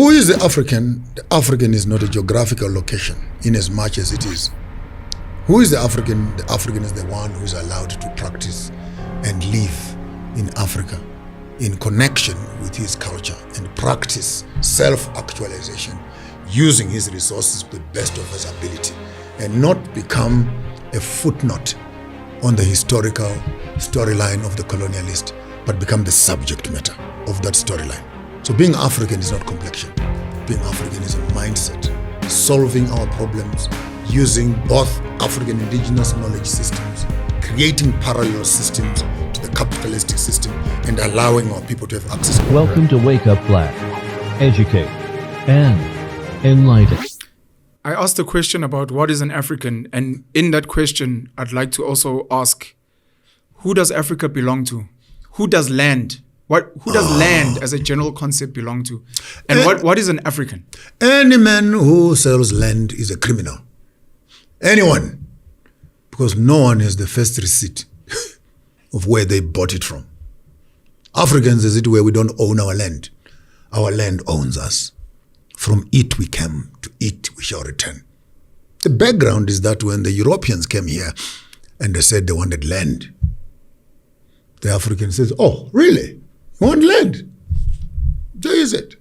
Who is the African? The African is not a geographical location in as much as it is. Who is the African? The African is the one who is allowed to practice and live in Africa in connection with his culture and practice self-actualization using his resources to the best of his ability and not become a footnote on the historical storyline of the colonialist, but become the subject matter of that storyline. So being African is not complexion. Being African is a mindset, solving our problems using both African indigenous knowledge systems, creating parallel systems to the capitalistic system, and allowing our people to have access. Welcome to Wake Up Black. Educate and enlighten. I asked a question about what is an African, and in that question, I'd like to also ask, who does Africa belong to? Who does land? Who does land as a general concept belong to? And what is an African? Any man who sells land is a criminal. Anyone. Because no one has the first receipt of where they bought it from. Africans is it where we don't own our land. Our land owns us. From it we came, to it we shall return. The background is that when the Europeans came here and they said they wanted land, the African says, oh, really? You want land? There is it.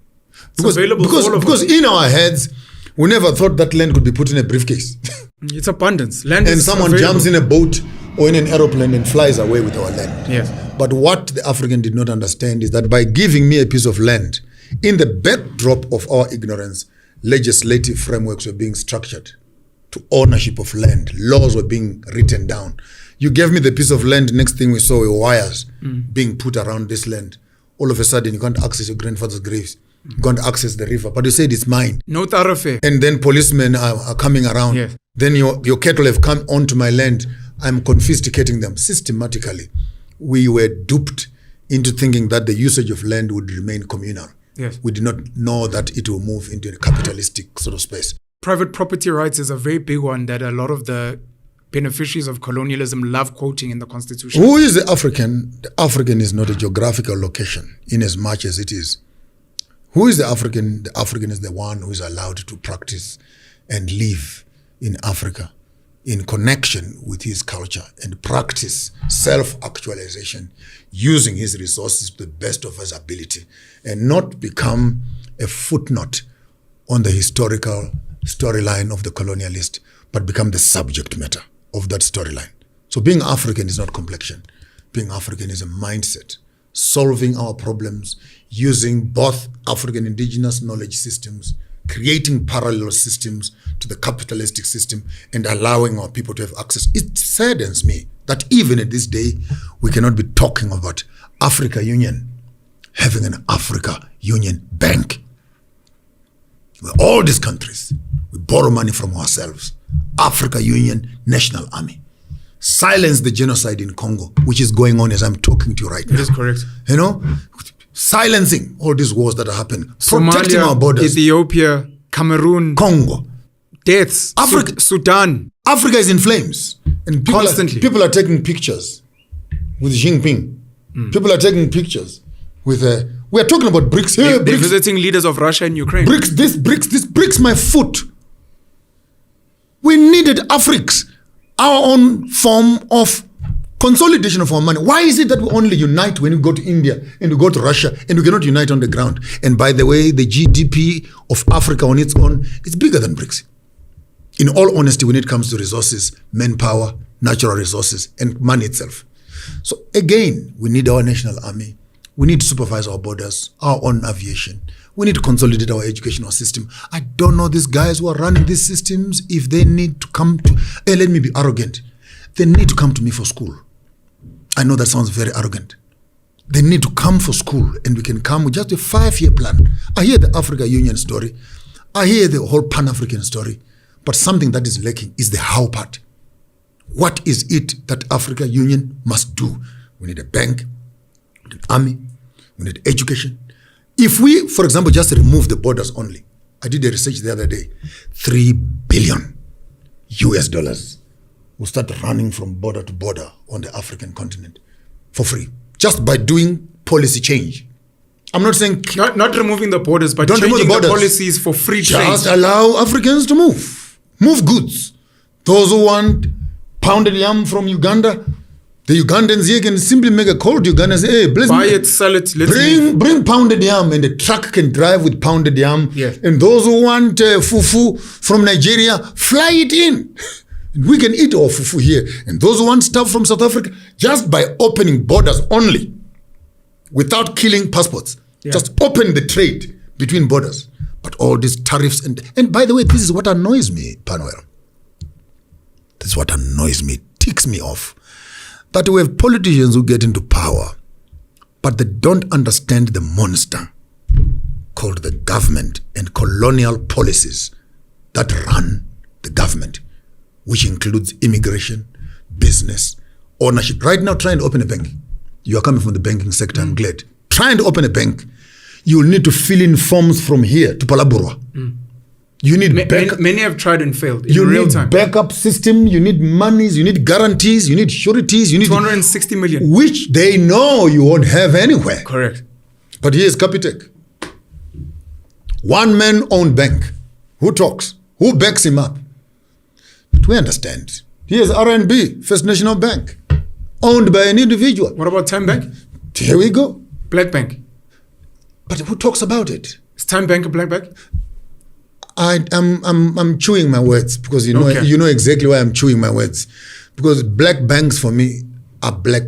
Because in our heads, we never thought that land could be put in a briefcase. It's abundance. Land and is someone available. jumps in a boat or in an aeroplane and flies away with our land. Yes. But what the African did not understand is that by giving me a piece of land, in the backdrop of our ignorance, legislative frameworks were being structured to ownership of land. Laws were being written down. You gave me the piece of land, next thing we saw were wires being put around this land. All of a sudden, you can't access your grandfather's graves. You can't access the river, but you said it's mine. No thoroughfare. And then policemen are coming around. Yes. Then your cattle have come onto my land. I'm confiscating them systematically. We were duped into thinking that the usage of land would remain communal. Yes. We did not know that it will move into a capitalistic sort of space. Private property rights is a very big one that a lot of the beneficiaries of colonialism love quoting in the Constitution. Who is the African? The African is not a geographical location in as much as it is. Who is the African? The African is the one who is allowed to practice and live in Africa in connection with his culture and practice self-actualization using his resources to the best of his ability and not become a footnote on the historical storyline of the colonialist, but become the subject matter of that storyline. So being African is not complexion. Being African is a mindset, solving our problems using both African indigenous knowledge systems, creating parallel systems to the capitalistic system, and allowing our people to have access. It saddens me that even at this day, we cannot be talking about Africa Union having an Africa Union Bank. Where all these countries, we borrow money from ourselves. Africa Union National Army. Silence the genocide in Congo, which is going on as I'm talking to you right now. It is correct. You know, silencing all these wars that are happening, protecting Somalia, our borders. Ethiopia, Cameroon, Congo, deaths, Africa, Sudan. Africa is in flames, and Constantly. people are taking pictures with Xi Jinping. People are taking pictures with. We are talking about BRICS. Hey, They're BRICS, visiting leaders of Russia and Ukraine. BRICS, my foot. We needed Africs, our own form of consolidation of our money. Why is it that we only unite when we go to India and we go to Russia and we cannot unite on the ground? And by the way, the GDP of Africa on its own is bigger than BRICS. In all honesty, when it comes to resources, manpower, natural resources, and money itself. So again, we need our national army. We need to supervise our borders, our own aviation. We need to consolidate our educational system. I don't know these guys who are running these systems, if they need to come to, let me be arrogant. They need to come to me for school. I know that sounds very arrogant. They need to come for school, and we can come with just a 5-year plan. I hear the Africa Union story. I hear the whole Pan-African story. But something that is lacking is the how part. What is it that Africa Union must do? We need a bank, we need an army, we need education. If we, for example, just remove the borders only, I did a research the other day, $3 billion will start running from border to border on the African continent for free, just by doing policy change. I'm not saying Not removing the borders, but Don't remove changing the the, borders. policies for free trade. just allow Africans to move goods. Those who want pounded yam from Uganda, the Ugandans here can simply make a call to Uganda and say, hey, please Buy it, sell it, let's move. bring pounded yam, and the truck can drive with pounded yam. Yes. And those who want fufu from Nigeria, fly it in. And we can eat our fufu here. And those who want stuff from South Africa, just by opening borders only, without killing passports, just open the trade between borders. But all these tariffs, and by the way, this is what annoys me, Panuel. This is what annoys me, ticks me off. That we have politicians who get into power, but they don't understand the monster called the government and colonial policies that run the government, which includes immigration, business, ownership. Right now, try and open a bank. You are coming from the banking sector, I'm glad. Try and open a bank. You will need to fill in forms from here to Palaburwa. You need Many have tried and failed in you real need time. backup system, you need monies, you need guarantees, you need sureties, you need 260 million. which they know you won't have anywhere. Correct. But here's Capitec. One man owned bank. Who talks? Who backs him up? But we understand. Here's RNB, First National Bank, owned by an individual. What about Time Bank? Here we go. Black Bank. But who talks about it? Is Time Bank a black bank? I'm chewing my words because you know exactly why I'm chewing my words. Because black banks for me are black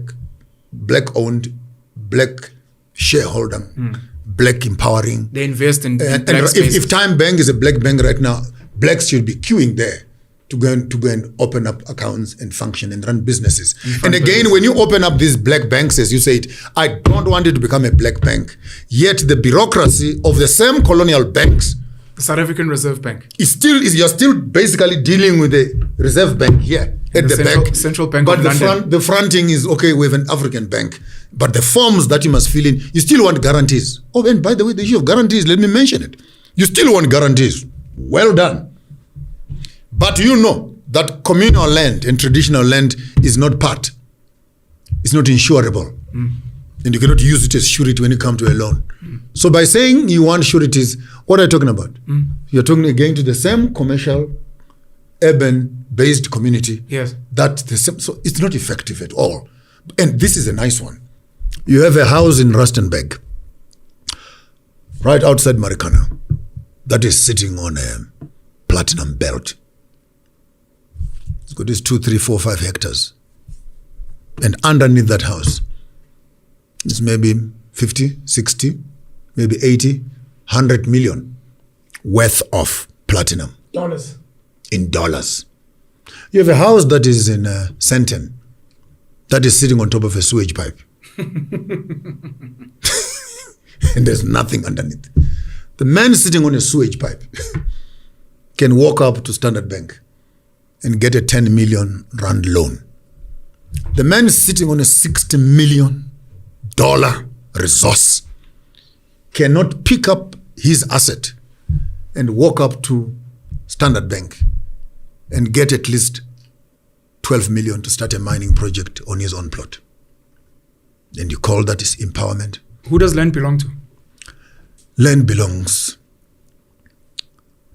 owned, black shareholder, black empowering. They invest in And black spaces. if Time Bank is a black bank right now, blacks should be queuing there to go and open up accounts and function and run businesses. And again, when you open up these black banks, as you said, I don't want it to become a black bank. Yet the bureaucracy of the same colonial banks the South African Reserve Bank. you're still basically dealing with the Reserve Bank here at the back. Central Bank but of London. the fronting is okay with an African bank. But the forms that you must fill in, you still want guarantees. Oh, and by the way, the issue of guarantees, let me mention it. You still want guarantees. Well done. But you know that communal land and traditional land is not part. It's not insurable. And you cannot use it as surety when you come to a loan. So by saying you want sureties, what are you talking about? You're talking again to the same commercial, urban-based community. Yes. So it's not effective at all. And this is a nice one. You have a house in Rustenburg, right outside Marikana, that is sitting on a platinum belt. It's got these 2, 3, 4, 5 hectares. And underneath that house, it's maybe 50, 60, maybe 80, 100 million worth of platinum. Dollars. In dollars. You have a house that is in Sandton that is sitting on top of a sewage pipe. And there's nothing underneath. The man sitting on a sewage pipe can walk up to Standard Bank and get a 10 million rand loan. The man sitting on a $60 million resource cannot pick up his asset and walk up to Standard Bank and get at least 12 million to start a mining project on his own plot. And you call that is empowerment? Who does land belong to? Land belongs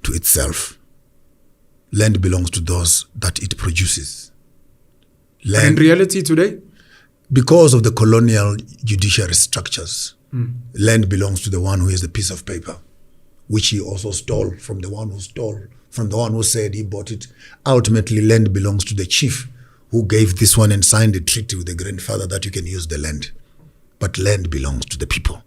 to itself. Land belongs to those that it produces. In reality today? Because of the colonial judiciary structures, land belongs to the one who has a piece of paper, which he also stole from the one who stole, from the one who said he bought it. Ultimately, land belongs to the chief who gave this one and signed a treaty with the grandfather that you can use the land. But land belongs to the people.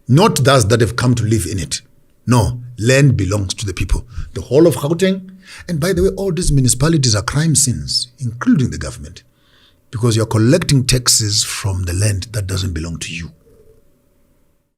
Not those that have come to live in it. No, land belongs to the people. The whole of Gauteng, and by the way, all these municipalities are crime scenes, including the government, because you're collecting taxes from the land that doesn't belong to you.